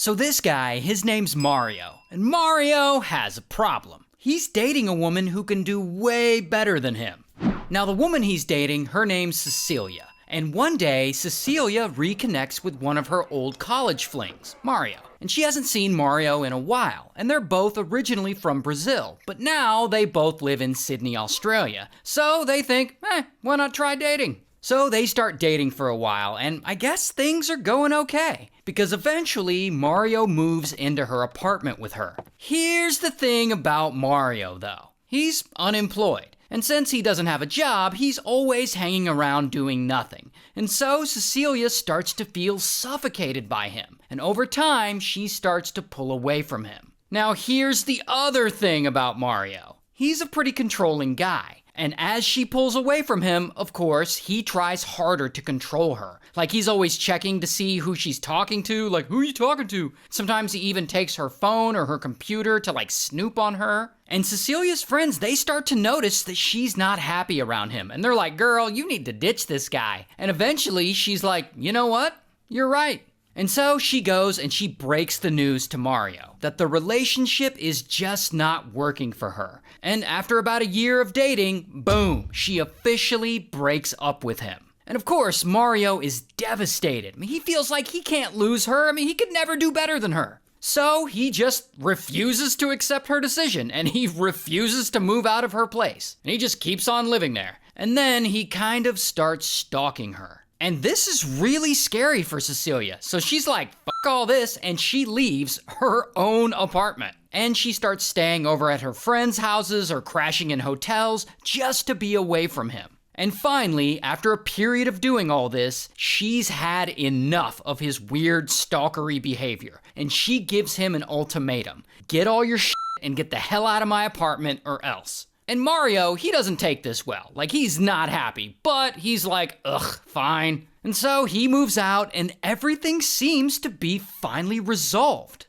So this guy, his name's Mario, and Mario has a problem. He's dating a woman who can do way better than him. Now the woman he's dating, her name's Cecilia. And one day, Cecilia reconnects with one of her old college flings, Mario. And she hasn't seen Mario in a while, and they're both originally from Brazil, but now they both live in Sydney, Australia. So they think, why not try dating? So they start dating for a while, and I guess things are going okay. Because eventually, Mario moves into her apartment with her. Here's the thing about Mario, though. He's unemployed. And since he doesn't have a job, he's always hanging around doing nothing. And so Cecilia starts to feel suffocated by him. And over time, she starts to pull away from him. Now here's the other thing about Mario. He's a pretty controlling guy. And as she pulls away from him, of course, he tries harder to control her. Like he's always checking to see who she's talking to, like, who are you talking to? Sometimes he even takes her phone or her computer to like snoop on her. And Cecilia's friends, they start to notice that she's not happy around him. And they're like, girl, you need to ditch this guy. And eventually she's like, you know what? You're right. And so she goes and she breaks the news to Mario that the relationship is just not working for her. And after about a year of dating, boom, she officially breaks up with him. And of course, Mario is devastated. I mean, he feels like he can't lose her. I mean, he could never do better than her. So he just refuses to accept her decision, and he refuses to move out of her place. And he just keeps on living there. And then he kind of starts stalking her. And this is really scary for Cecilia. So she's like, fuck all this, and she leaves her own apartment. And she starts staying over at her friends' houses or crashing in hotels just to be away from him. And finally, after a period of doing all this, she's had enough of his weird stalkery behavior. And she gives him an ultimatum. Get all your shit and get the hell out of my apartment or else. And Mario, he doesn't take this well. Like, he's not happy, but he's like, ugh, fine. And so he moves out and everything seems to be finally resolved.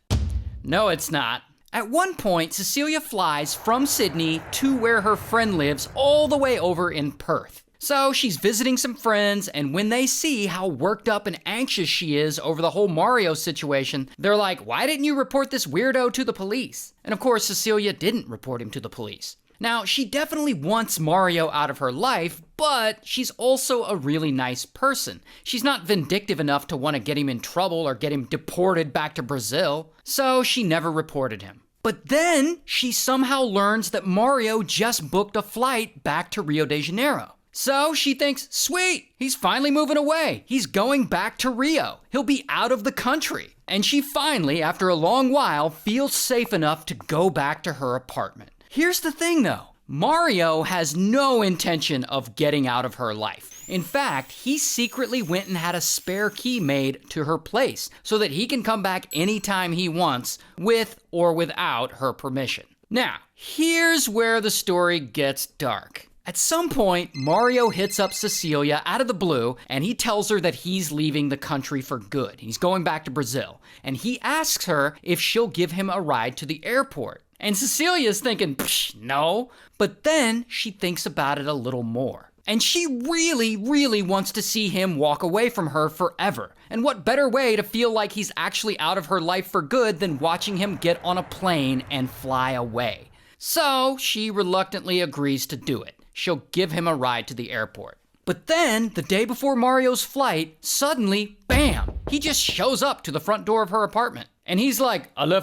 No, it's not. At one point, Cecilia flies from Sydney to where her friend lives all the way over in Perth. So she's visiting some friends, and when they see how worked up and anxious she is over the whole Mario situation, they're like, why didn't you report this weirdo to the police? And of course, Cecilia didn't report him to the police. Now, she definitely wants Mario out of her life, but she's also a really nice person. She's not vindictive enough to want to get him in trouble or get him deported back to Brazil, so she never reported him. But then she somehow learns that Mario just booked a flight back to Rio de Janeiro. So she thinks, sweet, he's finally moving away. He's going back to Rio. He'll be out of the country. And she finally, after a long while, feels safe enough to go back to her apartment. Here's the thing though, Mario has no intention of getting out of her life. In fact, he secretly went and had a spare key made to her place so that he can come back anytime he wants with or without her permission. Now, here's where the story gets dark. At some point, Mario hits up Cecilia out of the blue and he tells her that he's leaving the country for good. He's going back to Brazil. And he asks her if she'll give him a ride to the airport. And Cecilia's thinking, no. But then she thinks about it a little more. And she really, really wants to see him walk away from her forever. And what better way to feel like he's actually out of her life for good than watching him get on a plane and fly away. So she reluctantly agrees to do it. She'll give him a ride to the airport. But then, the day before Mario's flight, suddenly, bam, he just shows up to the front door of her apartment. And he's like, I left